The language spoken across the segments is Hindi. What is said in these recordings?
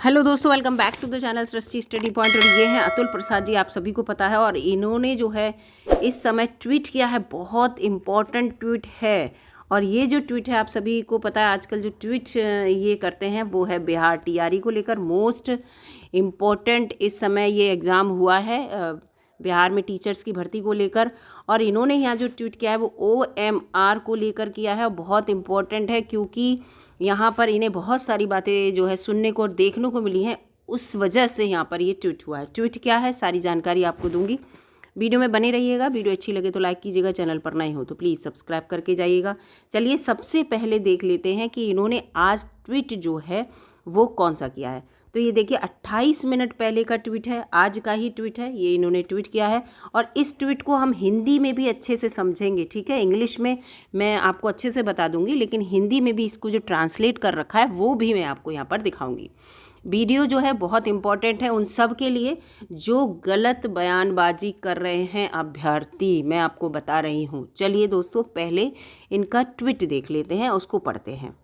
हेलो दोस्तों, welcome back to the channel Srishti study point. और ये हैं अतुल प्रसाद जी, आप सभी को पता है। और इन्होंने जो है इस समय ट्वीट किया है, बहुत इम्पॉर्टेंट ट्वीट है। और ये जो ट्वीट है आप सभी को पता है, आजकल जो ट्वीट ये करते हैं वो है बिहार टीआरई को लेकर। मोस्ट इम्पॉर्टेंट इस समय ये एग्ज़ाम हुआ है बिहार में टीचर्स की भर्ती को लेकर। और इन्होंने यहाँ जो ट्वीट किया है वो OMR को लेकर किया है। और बहुत इम्पॉर्टेंट है क्योंकि यहाँ पर इन्हें बहुत सारी बातें जो है सुनने को और देखने को मिली हैं, उस वजह से यहाँ पर ये ट्वीट हुआ है। ट्वीट क्या है, सारी जानकारी आपको दूंगी, वीडियो में बने रहिएगा। वीडियो अच्छी लगे तो लाइक कीजिएगा, चैनल पर नए हो तो प्लीज़ सब्सक्राइब करके जाइएगा। चलिए सबसे पहले देख लेते हैं कि इन्होंने आज ट्वीट जो है वो कौन सा किया है। तो ये देखिए 28 मिनट पहले का ट्वीट है, आज का ही ट्वीट है, ये इन्होंने ट्वीट किया है। और इस ट्वीट को हम हिंदी में भी अच्छे से समझेंगे, ठीक है। इंग्लिश में मैं आपको अच्छे से बता दूंगी, लेकिन हिंदी में भी इसको जो ट्रांसलेट कर रखा है वो भी मैं आपको यहाँ पर दिखाऊंगी। वीडियो जो है बहुत इंपॉर्टेंट है उन सब के लिए जो गलत बयानबाजी कर रहे हैं अभ्यर्थी, मैं आपको बता रही हूँ। चलिए दोस्तों पहले इनका ट्वीट देख लेते हैं, उसको पढ़ते हैं।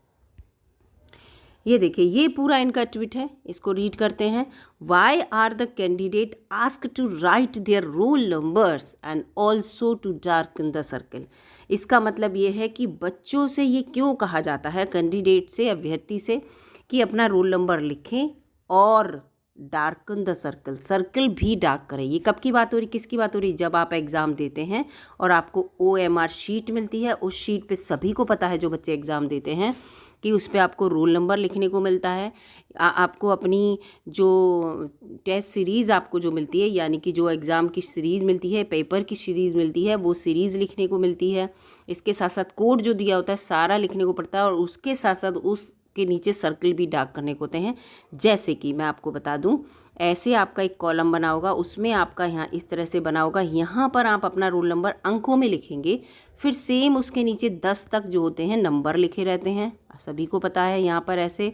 ये देखिए, ये पूरा इनका ट्वीट है, इसको रीड करते हैं। Why are the candidate ask to write their roll numbers and also to darken the circle. इसका मतलब ये है कि बच्चों से ये क्यों कहा जाता है, कैंडिडेट से, अभ्यर्थी से, कि अपना रोल नंबर लिखें और डार्कन द सर्कल, सर्कल भी डार्क करें। ये कब की बात हो रही, किसकी बात हो रही? जब आप एग्ज़ाम देते हैं और आपको OMR शीट मिलती है। उस शीट पे सभी को पता है, जो बच्चे एग्ज़ाम देते हैं, कि उस पर आपको रोल नंबर लिखने को मिलता है। आपको अपनी जो टेस्ट सीरीज़ आपको जो मिलती है, यानी कि जो एग्ज़ाम की सीरीज़ मिलती है, पेपर की सीरीज़ मिलती है, वो सीरीज़ लिखने को मिलती है। इसके साथ साथ कोड जो दिया होता है सारा लिखने को पड़ता है, और उसके साथ साथ उसके नीचे सर्कल भी डार्क करने को होते हैं। जैसे कि मैं आपको बता दूं, ऐसे आपका एक कॉलम बना होगा, उसमें आपका यहाँ इस तरह से बना होगा, यहाँ पर आप अपना रोल नंबर अंकों में लिखेंगे। फिर सेम उसके नीचे 10 तक जो होते हैं नंबर लिखे रहते हैं, सभी को पता है। यहाँ पर ऐसे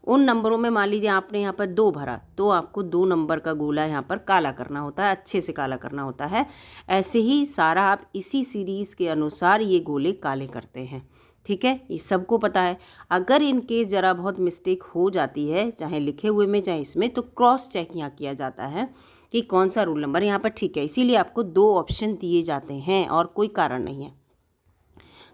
उन नंबरों में मान लीजिए आपने यहाँ पर 2 भरा, तो आपको 2 नंबर का गोला यहाँ पर काला करना होता है, अच्छे से काला करना होता है। ऐसे ही सारा आप इसी सीरीज़ के अनुसार ये गोले काले करते हैं, ठीक है। ये सबको पता है। अगर इन केस ज़रा बहुत मिस्टेक हो जाती है, चाहे लिखे हुए में चाहे इसमें, तो क्रॉस चेक यहाँ किया जाता है कि कौन सा रोल नंबर यहाँ पर ठीक है। इसीलिए आपको 2 ऑप्शन दिए जाते हैं और कोई कारण नहीं है।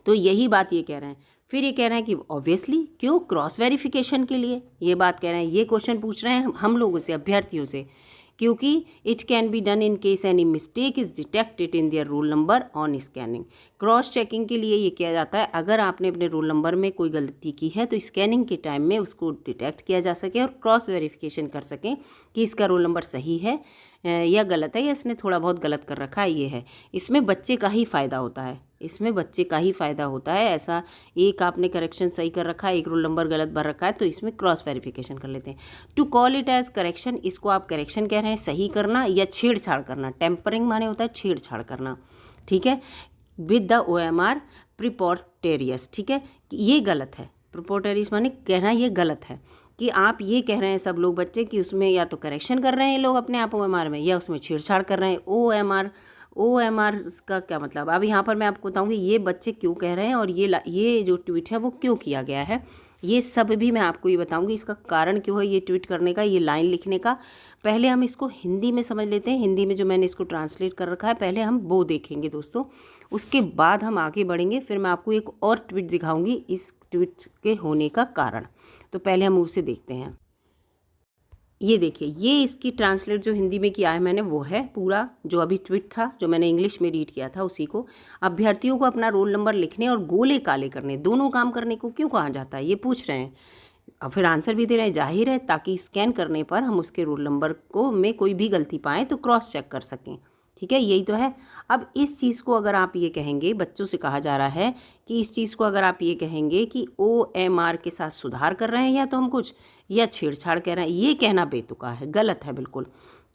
तो यही बात ये कह रहे हैं। फिर ये कह रहे हैं कि ऑब्वियसली क्यों, क्रॉस वेरिफिकेशन के लिए ये बात कह रहे हैं। ये क्वेश्चन पूछ रहे हैं हम लोगों से, अभ्यर्थियों से, क्योंकि it can be done in case any mistake is detected in their roll number on scanning. Cross checking के लिए ये किया जाता है, अगर आपने अपने रोल नंबर में कोई गलती की है तो स्कैनिंग के टाइम में उसको डिटेक्ट किया जा सके और क्रॉस वेरिफिकेशन कर सकें कि इसका रोल नंबर सही है या गलत है, या इसने थोड़ा बहुत गलत कर रखा है। ये है, इसमें बच्चे का ही फ़ायदा होता है, इसमें बच्चे का ही फ़ायदा होता है। ऐसा एक आपने करेक्शन सही कर रखा है, एक रोल नंबर गलत भर रखा है, तो इसमें क्रॉस वेरिफिकेशन कर लेते हैं। To call it as correction, इसको आप करेक्शन कह रहे हैं, सही करना या छेड़छाड़ करना। टेम्परिंग माने होता है छेड़छाड़ करना, ठीक है। विद द OMR प्रिपोर्टेरियस, ठीक है, ये गलत है। प्रिपोर्टेरियस माने कहना ये गलत है, कि आप ये कह रहे हैं सब लोग बच्चे कि उसमें या तो करेक्शन कर रहे हैं लोग अपने आप OMR में, या उसमें छेड़छाड़ कर रहे हैं। OMR का क्या मतलब, अब यहाँ पर मैं आपको बताऊँगी ये बच्चे क्यों कह रहे हैं और ये जो ट्वीट है वो क्यों किया गया है, ये सब भी मैं आपको ये बताऊँगी। इसका कारण क्यों है ये ट्वीट करने का, ये लाइन लिखने का। पहले हम इसको हिंदी में समझ लेते हैं। हिंदी में जो मैंने इसको ट्रांसलेट कर रखा है, पहले हम वो देखेंगे दोस्तों, उसके बाद हम आगे बढ़ेंगे। फिर मैं आपको एक और ट्वीट दिखाऊंगी इस ट्वीट के होने का कारण। तो पहले हम उसे देखते हैं। ये देखिए, ये इसकी ट्रांसलेट जो हिंदी में किया है मैंने, वो है पूरा जो अभी ट्वीट था, जो मैंने इंग्लिश में रीड किया था उसी को। अभ्यर्थियों को अपना रोल नंबर लिखने और गोले काले करने, दोनों काम करने को क्यों कहा जाता है, ये पूछ रहे हैं। और फिर आंसर भी दे रहे हैं, जाहिर है ताकि स्कैन करने पर हम उसके रोल नंबर को में कोई भी गलती पाएँ तो क्रॉस चेक कर सकें, ठीक है। यही तो है। अब इस चीज़ को अगर आप ये कहेंगे, बच्चों से कहा जा रहा है कि इस चीज़ को अगर आप ये कहेंगे कि OMR के साथ सुधार कर रहे हैं या तो हम कुछ, या छेड़छाड़ कह रहे हैं, ये कहना बेतुका है, गलत है बिल्कुल,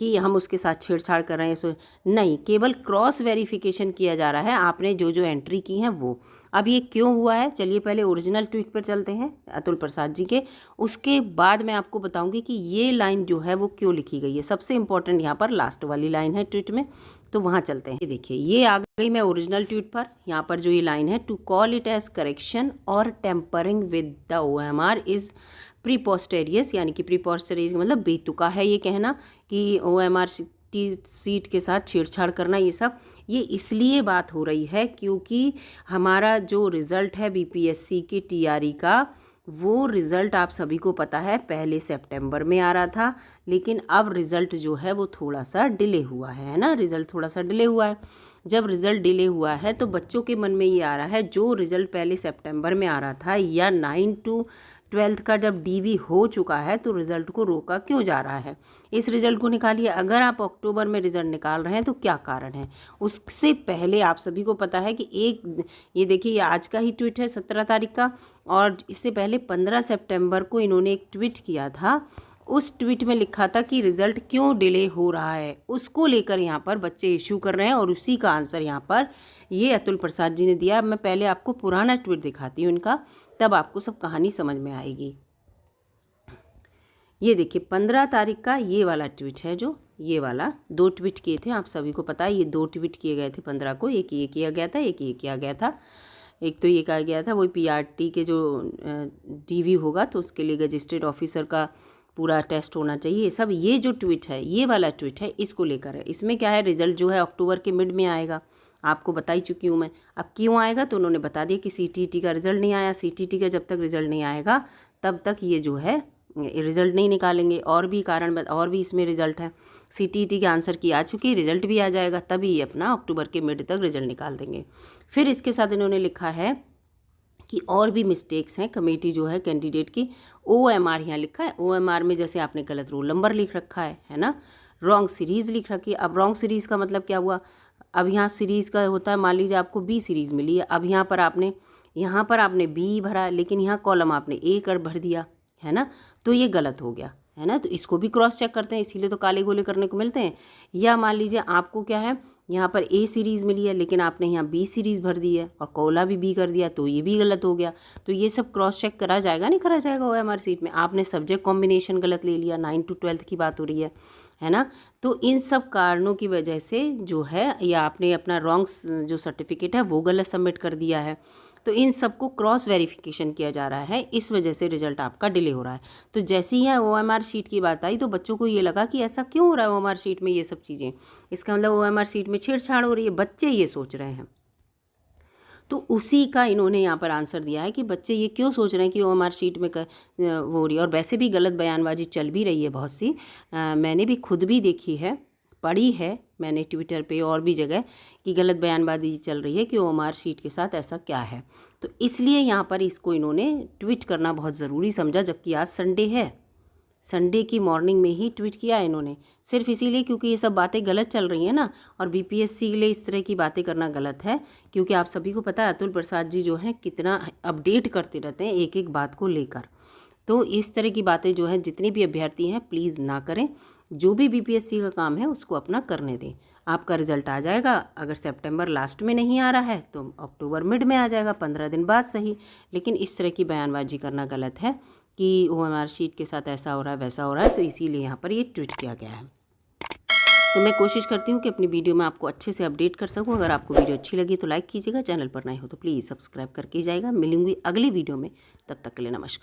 कि हम उसके साथ छेड़छाड़ कर रहे हैं। सो नहीं, केवल क्रॉस वेरिफिकेशन किया जा रहा है, आपने जो जो एंट्री की हैं वो। अब ये क्यों हुआ है, चलिए पहले ओरिजिनल ट्वीट पर चलते हैं अतुल प्रसाद जी के, उसके बाद मैं आपको बताऊंगी कि ये लाइन जो है वो क्यों लिखी गई है। सबसे इंपॉर्टेंट यहाँ पर लास्ट वाली लाइन है ट्वीट में, तो वहाँ चलते हैं। ये देखिए, ये आ गई मैं ओरिजिनल ट्वीट पर। यहाँ पर जो ये लाइन है, to call it as correction और tampering with the OMR is preposterous यानी कि प्रीपोस्टेरियस मतलब बेतुका है ये कहना कि OMR सीट के साथ छेड़छाड़ करना, ये इसलिए बात हो रही है क्योंकि हमारा जो रिज़ल्ट है BPSC के TRE का, वो रिज़ल्ट आप सभी को पता है पहले सितंबर में आ रहा था, लेकिन अब रिज़ल्ट जो है वो थोड़ा सा डिले हुआ है ना, रिज़ल्ट थोड़ा सा डिले हुआ है। जब रिज़ल्ट डिले हुआ है तो बच्चों के मन में ये आ रहा है, जो रिज़ल्ट पहले सितंबर में आ रहा था या 9 to 12 का जब DV हो चुका है तो रिज़ल्ट को रोका क्यों जा रहा है, इस रिज़ल्ट को निकालिए। अगर आप अक्टूबर में रिज़ल्ट निकाल रहे हैं तो क्या कारण है। उससे पहले आप सभी को पता है कि ये देखिए, ये आज का ही ट्वीट है 17 तारीख का, और इससे पहले 15 सितंबर को इन्होंने एक ट्वीट किया था। उस ट्वीट में लिखा था कि रिज़ल्ट क्यों डिले हो रहा है, उसको लेकर यहाँ पर बच्चे इशू कर रहे हैं, और उसी का आंसर यहाँ पर ये अतुल प्रसाद जी ने दिया। अब मैं पहले आपको पुराना ट्वीट दिखाती हूँ इनका, तब आपको सब कहानी समझ में आएगी। ये देखिए 15 तारीख का ये वाला ट्वीट है, जो ये वाला 2 ट्वीट किए थे, आप सभी को पता है ये 2 ट्वीट किए गए थे 15 को, एक ये किया गया था, एक ये किया गया था। एक तो ये कहा गया था वही PRT के जो DV होगा तो उसके लिए रजिस्ट्रेड ऑफिसर का पूरा टेस्ट होना चाहिए, सब। ये जो ट्वीट है, ये वाला ट्वीट है, इसको लेकर है। इसमें क्या है, रिज़ल्ट जो है अक्टूबर के मिड में आएगा, आपको बता ही चुकी हूँ मैं। अब क्यों आएगा तो उन्होंने बता दिया कि CTT का रिज़ल्ट नहीं आया, CTT का जब तक रिज़ल्ट नहीं आएगा तब तक ये जो है रिज़ल्ट नहीं निकालेंगे। और भी कारण और भी इसमें रिज़ल्ट है, CTT के आंसर की आ चुकी, रिज़ल्ट भी आ जाएगा, तभी ये अपना अक्टूबर के मिड तक रिज़ल्ट निकाल देंगे। फिर इसके साथ इन्होंने लिखा है कि और भी मिस्टेक्स हैं कमेटी जो है कैंडिडेट की। OMR यहाँ लिखा है, OMR में जैसे आपने गलत रोल नंबर लिख रखा है ना, रॉन्ग सीरीज़ लिख रखी है। अब रॉन्ग सीरीज़ का मतलब क्या हुआ, अब यहाँ सीरीज़ का होता है, मान लीजिए आपको B सीरीज़ मिली है, अब यहाँ पर आपने B भरा, लेकिन यहाँ कॉलम आपने A कर भर दिया है ना, तो ये गलत हो गया है ना। तो इसको भी क्रॉस चेक करते हैं, इसीलिए तो काले गोले करने को मिलते हैं। या मान लीजिए आपको क्या है, यहाँ पर A सीरीज़ मिली है, लेकिन आपने यहाँ B सीरीज़ भर दी है और कोला भी B कर दिया, तो ये भी गलत हो गया। तो ये सब क्रॉस चेक करा जाएगा, नहीं करा जाएगा OMR सीट में। आपने सब्जेक्ट कॉम्बिनेशन गलत ले लिया, 9 to 12 की बात हो रही है ना। तो इन सब कारणों की वजह से जो है, या आपने अपना रॉन्ग जो सर्टिफिकेट है वो गलत सबमिट कर दिया है, तो इन सबको क्रॉस वेरिफिकेशन किया जा रहा है, इस वजह से रिजल्ट आपका डिले हो रहा है। तो जैसे ही OMR शीट की बात आई तो बच्चों को ये लगा कि ऐसा क्यों हो रहा है OMR शीट में ये सब चीज़ें, इसका मतलब OMR शीट में छेड़छाड़ हो रही है, बच्चे ये सोच रहे हैं। तो उसी का इन्होंने यहाँ पर आंसर दिया है कि बच्चे ये क्यों सोच रहे हैं कि OMR शीट में वो हो रही है। और वैसे भी गलत बयानबाजी चल भी रही है बहुत सी, मैंने भी खुद भी देखी है, पढ़ी है मैंने ट्विटर पे और भी जगह, कि गलत बयानबाजी चल रही है कि OMR शीट के साथ ऐसा क्या है। तो इसलिए यहाँ पर इसको इन्होंने ट्वीट करना बहुत ज़रूरी समझा, जबकि आज संडे है, संडे की मॉर्निंग में ही ट्वीट किया है इन्होंने, सिर्फ इसीलिए क्योंकि ये सब बातें गलत चल रही हैं ना। और BPSC के लिए इस तरह की बातें करना गलत है, क्योंकि आप सभी को पता है अतुल प्रसाद जी जो हैं कितना अपडेट करते रहते हैं एक एक बात को लेकर। तो इस तरह की बातें जो हैं जितने भी अभ्यर्थी हैं प्लीज़ ना करें, जो भी BPSC का काम है उसको अपना करने दें। आपका रिज़ल्ट आ जाएगा, अगर सितंबर लास्ट में नहीं आ रहा है तो अक्टूबर मिड में आ जाएगा, 15 दिन बाद सही। लेकिन इस तरह की बयानबाजी करना गलत है कि OMR शीट के साथ ऐसा हो रहा है वैसा हो रहा है, तो इसीलिए यहाँ पर ये ट्वीट किया गया है। तो मैं कोशिश करती हूँ कि अपनी वीडियो में आपको अच्छे से अपडेट कर सकूँ। अगर आपको वीडियो अच्छी लगी तो लाइक कीजिएगा, चैनल पर नए हो तो प्लीज़ सब्सक्राइब करके जाइएगा। मिलूंगी अगली वीडियो में, तब तक के लिए नमस्कार।